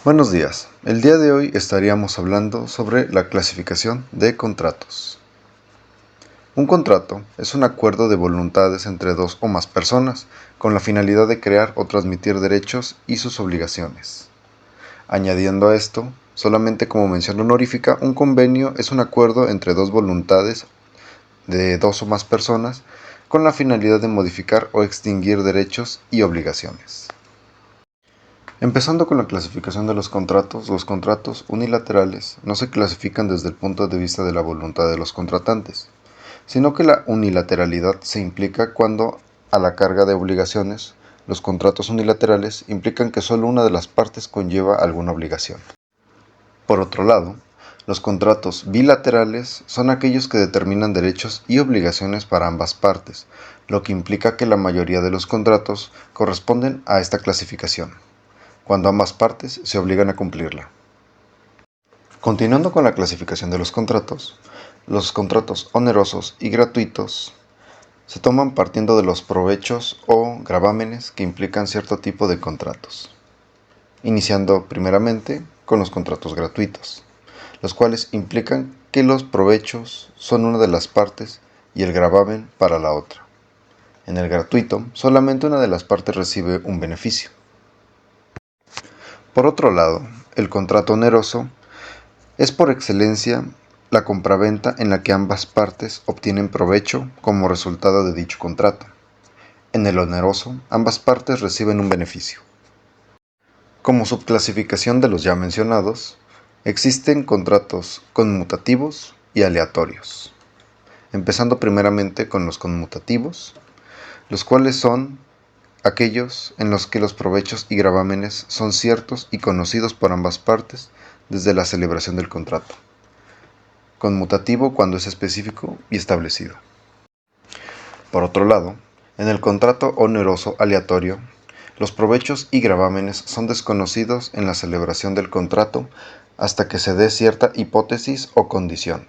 Buenos días. El día de hoy estaríamos hablando sobre la clasificación de contratos. Un contrato es un acuerdo de voluntades entre dos o más personas con la finalidad de crear o transmitir derechos y sus obligaciones. Añadiendo a esto, solamente como mención honorífica, un convenio es un acuerdo entre dos voluntades de dos o más personas con la finalidad de modificar o extinguir derechos y obligaciones. Empezando con la clasificación de los contratos unilaterales no se clasifican desde el punto de vista de la voluntad de los contratantes, sino que la unilateralidad se implica cuando, a la carga de obligaciones, los contratos unilaterales implican que solo una de las partes conlleva alguna obligación. Por otro lado, los contratos bilaterales son aquellos que determinan derechos y obligaciones para ambas partes, lo que implica que la mayoría de los contratos corresponden a esta clasificación, cuando ambas partes se obligan a cumplirla. Continuando con la clasificación de los contratos onerosos y gratuitos se toman partiendo de los provechos o gravámenes que implican cierto tipo de contratos, iniciando primeramente con los contratos gratuitos, los cuales implican que los provechos son una de las partes y el gravamen para la otra. En el gratuito, solamente una de las partes recibe un beneficio. Por otro lado, el contrato oneroso es por excelencia la compraventa en la que ambas partes obtienen provecho como resultado de dicho contrato. En el oneroso, ambas partes reciben un beneficio. Como subclasificación de los ya mencionados, existen contratos conmutativos y aleatorios. Empezando primeramente con los conmutativos, los cuales son aquellos en los que los provechos y gravámenes son ciertos y conocidos por ambas partes desde la celebración del contrato. Conmutativo cuando es específico y establecido. Por otro lado, en el contrato oneroso aleatorio, los provechos y gravámenes son desconocidos en la celebración del contrato hasta que se dé cierta hipótesis o condición.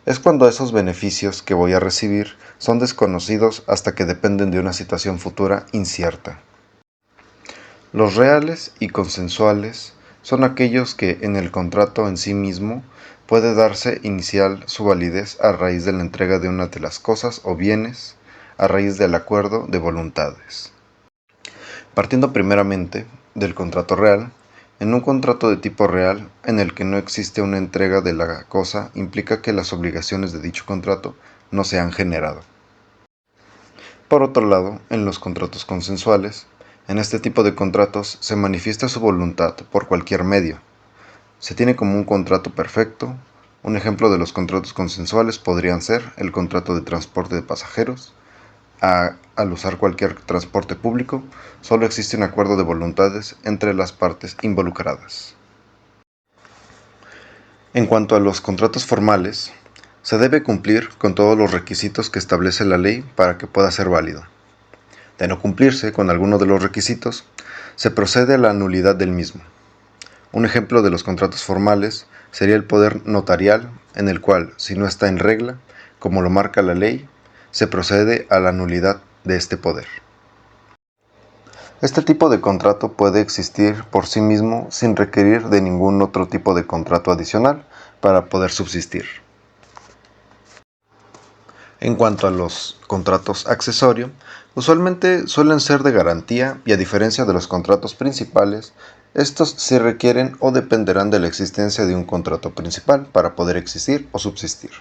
Es cuando esos beneficios que voy a recibir son desconocidos hasta que dependen de una situación futura incierta. Los reales y consensuales son aquellos que en el contrato en sí mismo puede darse inicial su validez a raíz de la entrega de una de las cosas o bienes, a raíz del acuerdo de voluntades. Partiendo primeramente del contrato real, en un contrato de tipo real en el que no existe una entrega de la cosa implica que las obligaciones de dicho contrato no se han generado. Por otro lado, en los contratos consensuales, en este tipo de contratos se manifiesta su voluntad por cualquier medio. Se tiene como un contrato perfecto. Un ejemplo de los contratos consensuales podrían ser el contrato de transporte de pasajeros. Al usar cualquier transporte público, solo existe un acuerdo de voluntades entre las partes involucradas. En cuanto a los contratos formales, se debe cumplir con todos los requisitos que establece la ley para que pueda ser válido. De no cumplirse con alguno de los requisitos, se procede a la nulidad del mismo. Un ejemplo de los contratos formales sería el poder notarial, en el cual, si no está en regla, como lo marca la ley, se procede a la nulidad de este poder. Este tipo de contrato puede existir por sí mismo sin requerir de ningún otro tipo de contrato adicional para poder subsistir. En cuanto a los contratos accesorio, usualmente suelen ser de garantía y a diferencia de los contratos principales, estos sí requieren o dependerán de la existencia de un contrato principal para poder existir o subsistir.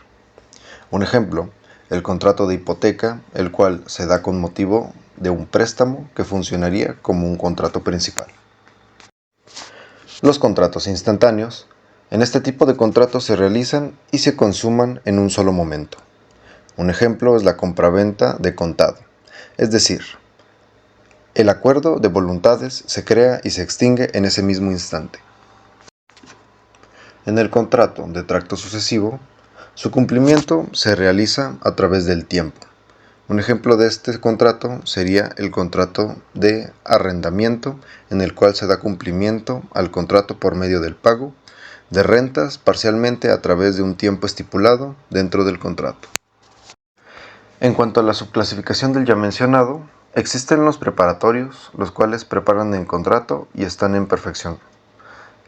Un ejemplo, el contrato de hipoteca, el cual se da con motivo de un préstamo que funcionaría como un contrato principal. Los contratos instantáneos, en este tipo de contratos se realizan y se consuman en un solo momento. Un ejemplo es la compraventa de contado, es decir, el acuerdo de voluntades se crea y se extingue en ese mismo instante. En el contrato de tracto sucesivo, su cumplimiento se realiza a través del tiempo. Un ejemplo de este contrato sería el contrato de arrendamiento, en el cual se da cumplimiento al contrato por medio del pago de rentas parcialmente a través de un tiempo estipulado dentro del contrato. En cuanto a la subclasificación del ya mencionado, existen los preparatorios, los cuales preparan el contrato y están en perfección.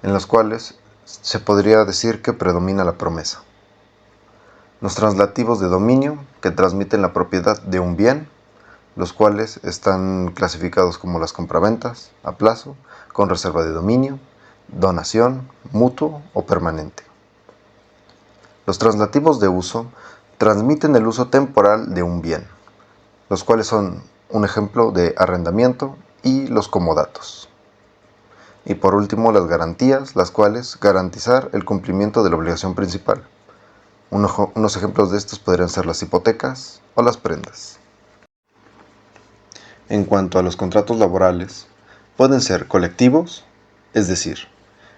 en los cuales se podría decir que predomina la promesa. Los translativos de dominio, que transmiten la propiedad de un bien, los cuales están clasificados como las compraventas a plazo, con reserva de dominio, donación, mutuo o permanente. Los translativos de uso transmiten el uso temporal de un bien, los cuales son un ejemplo de arrendamiento y los comodatos. Y por último, las garantías, las cuales garantizar el cumplimiento de la obligación principal. Unos ejemplos de estos podrían ser las hipotecas o las prendas. En cuanto a los contratos laborales, pueden ser colectivos, es decir,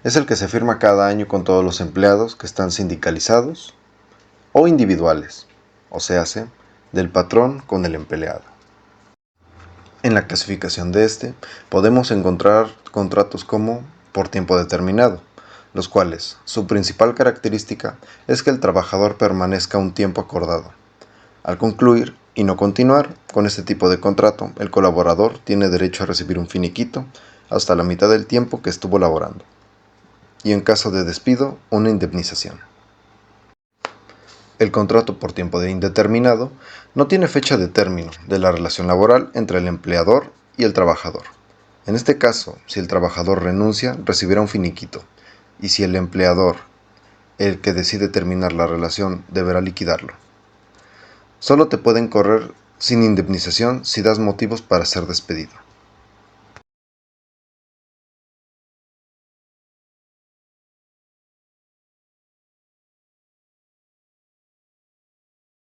es el que se firma cada año con todos los empleados que están sindicalizados, o individuales, o sea, del patrón con el empleado. En la clasificación de este, podemos encontrar contratos como por tiempo determinado, los cuales su principal característica es que el trabajador permanezca un tiempo acordado. Al concluir y no continuar con este tipo de contrato, el colaborador tiene derecho a recibir un finiquito hasta la mitad del tiempo que estuvo laborando, y en caso de despido, una indemnización. El contrato por tiempo indeterminado no tiene fecha de término de la relación laboral entre el empleador y el trabajador. En este caso, si el trabajador renuncia, recibirá un finiquito, y si el empleador, el que decide terminar la relación, deberá liquidarlo. Solo te pueden correr sin indemnización si das motivos para ser despedido.